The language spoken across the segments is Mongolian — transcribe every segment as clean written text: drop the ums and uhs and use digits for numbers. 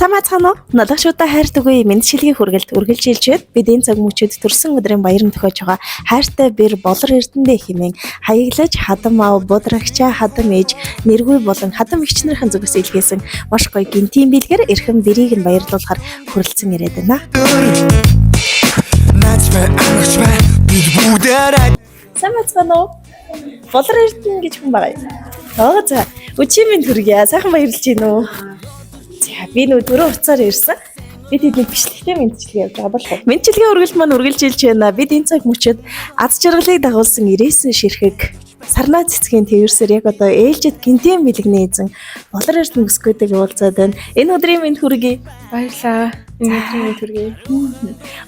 Цамаацгаано нодлогчуудаа хайртаггүй мэндчилгийн хүргэлт үргэлжилжээд бид энэ цаг мөчид төрсөн өдрийн баяр нь тохиож байгаа хайртай бэр болор эрдэндээ хэмээн хаяглаж хадам аав бодрагчаа хадам ээж нэргүй болон хадам эгч нарын зүгээс илгээсэн маш гоё гинтийн бэлгээр эрхэм бэрийг нь баярлуулахаар хүрэлцэн ирээд байна. Цамаацгаано болор эрдэн гэж хүн байгаа юм. Аа за өчигмийн төргийа сайхан баярлж гин үү. За би нөө дөрөв уцаар ирсэн. Бид эдний бичлэгтэй мэдчилгээ явж байгаа болох. Мэдчилгээ үргэлж маань үргэлжилж байна. Бид энэ цаг мөчид аз жаргалыг дагуулсан ирээсэн ширхэг сарнаа цэцгийн тэрсээр яг одоо ээлжид гинтийн бэлэгний эзэн болор эрдэн өсгөөдөг уулзаад байна. Энэ өдрийн мэнд хүргэе. Баярлаа. Энэ өдрийн мэнд хүргэе.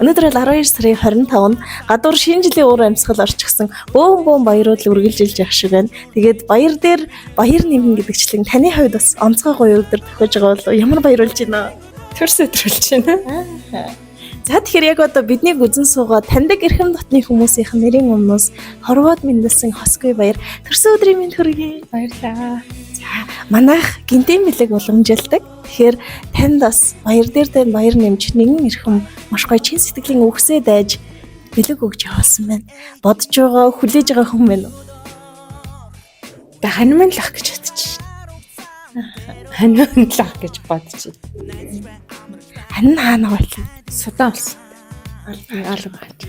Өнөөдөр бол 12 сарын 25-нд гадуур шинэ жилийн уур амьсгал орчихсон бөөн баярууд үргэлжилж явах шиг байна. Тэгээд баяр дээр баяр нэмэн гэдэгчлэн таны хувьд бас онцгой гоё өдөр тохиож байгаа бол ямар баярлж байна? Төрс өдрүүлж байна. За тэгэхээр яг одоо биднийг үзэн суугаад таньдаг эрхэм дотны хүмүүсийн нэрийн өмнөөс хорвоод мэндэлсэн хосгүй баяр төрсөн өдрийн мэнд хүргэе. Баярлаа. За манайх гинтийн бэлэг уламжилдаг. Тэгэхээр танд бас баяр дээр тань баяр нэмж нэгэн эрхэм маш гоё чин сэтгэлийн үгсээ дайж бэлэг өгч явуулсан байна. Бодож байгаа хүлээж байгаа хүн байна уу? Ханиман лах гэж бодчих. Ханиман лах гэж бодчих. Хань хаана болсон? Судаан болсон. Алга бач.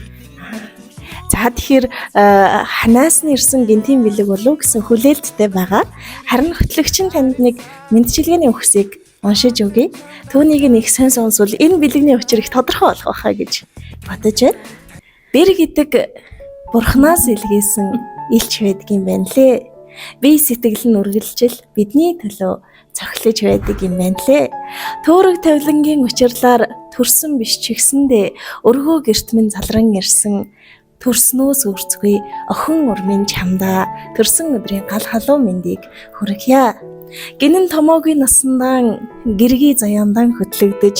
За тэгэхээр ханаас нь ирсэн гинтийн бэлэг болов гэсэн хүлээлттэй байгаа. Харин хөтлөгч нь танд нэг мэдчилгээний үгсийг уншиж өгье. Түүнийг нэг сонь сонсвол энэ бэлэгний учир их тодорхой болох байхаа гэж бодож байна. Бэр гэдэг бурхнаас илгээсэн илч байдгийн байна лээ. Бие сэтгэл нь үргэлжил бидний төлөө цохилж байдаг юм байна лээ. Төөрөг тавилангийн учирлаар төрсөн биш ч гэсэндээ өргөө гэрт минь залран ирсэн төрснөөс үрцгүй охин урмын чамдаа төрсөн өдрийн гал халуун мэндийг хүргье. Гинэн томоогийн насндан гэргий заяандан хөтлөгдөж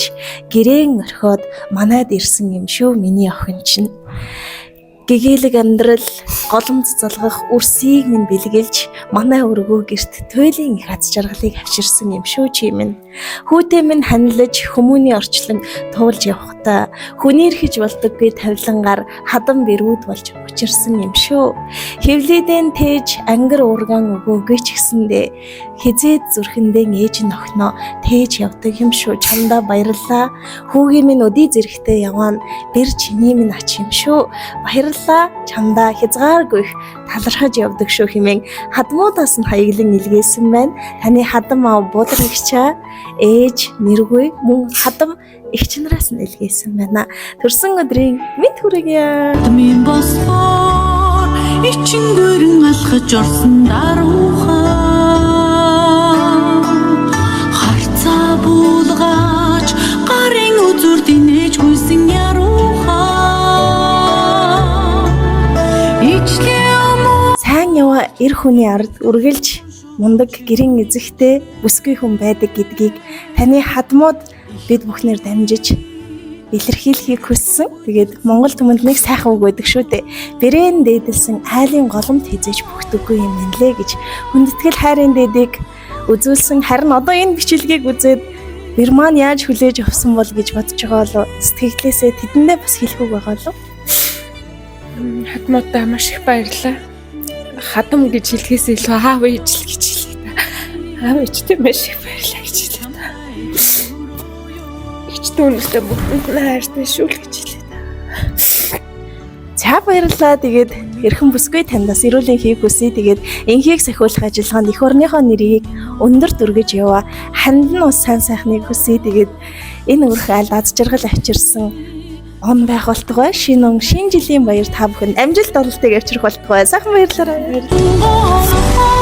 гэрээн орхиод манайд ирсэн юм шүү миний охин чинь. Гэгээлэг амьдрал голомт залгах үрсийг минь бэлгэлж манай өргөө гэрт туйлын их аз жаргалыг авчирсан юм шүү чи минь. Хүүтэй минь ханилж хүмүүний орчлон туулж явахдаа хүний эрхэж болдоггүй тавилангаар хадам бэрүүд болж учирсан юм шүү. Хевлидэн тээж ангар уурган өгөөгүй ч гэсэндээ хизээд зүрхэндээ ээж нөхнөө тээж явдаг юм шүү. Чамдаа баярлалаа. Хүүгийн минь өдий зэрэгтэй яваан бэр чиний минь ач юм шүү. Баярлалаа. Чамдаа хязгааргүй их талархаж явдаг шүү хэмээн хадмуудаас нь хаяглан илгээсэн байна. Таны хадам аав буудрагчаа ээж нэргүй мөн хадам эгч нараас нь илгээсэн байна. Төрсөн өдрийн мэд хүргэе. Min босфор ичин гөрөн алхаж орсон даруухаа харцаа буулгаач гарын үзүр динэж гүйсэн яруухаа сайн яваа эр хүний ард үргэлж мундаг гэрийн эзэгтэй бүсгүй хүн байдаг гэдгийг таны хадмууд бид бүхнээр дамжиж илэрхийлэхийг хүссэн. Тэгээд Монгол түмэнд нэг сайхан үг байдаг шүү дээ. Бэрэн дээдэлсэн айлын голомт хизээж бүхдэггүй юм нэлээ гэж хүндэтгэл хайрын дээдийг үзүүлсэн. Харин одоо энэ бичлэгийг үзээд бэр маань яаж хүлээж авсан бол гэж бодож байгаа болов сэтгэлээсээ тэдэндээ бас хэлэх үг байгаа болов. Хадмуудаа маш их баярлалаа. Хадам гэж хэлхээс илүү аав ээж л гэж хэлээ та. Аав ээжтэй маш их баярлалаа гэж хэлээ та. Ээжтэй үнэтэй бүгдэнд нь хайртай шүү л гэж хэлээ та. За баярлалаа. Тэгээд эрхэм бүсгүй таньдас эрүүлийн хийх хүсье. Тэгээд энхийг сахиулах ажиллагаанд эх орныхоо нэрийг өндөр дүргэж яваа. Ханд нь ус сайн сайхныг хүсье. Тэгээд энэ өрх аль аз жаргал авчирсан он байх болтугай шинэ жилийн баяр та бүхэнд амжилт ололтыг авчрах болтугай сайхан баярлалаа.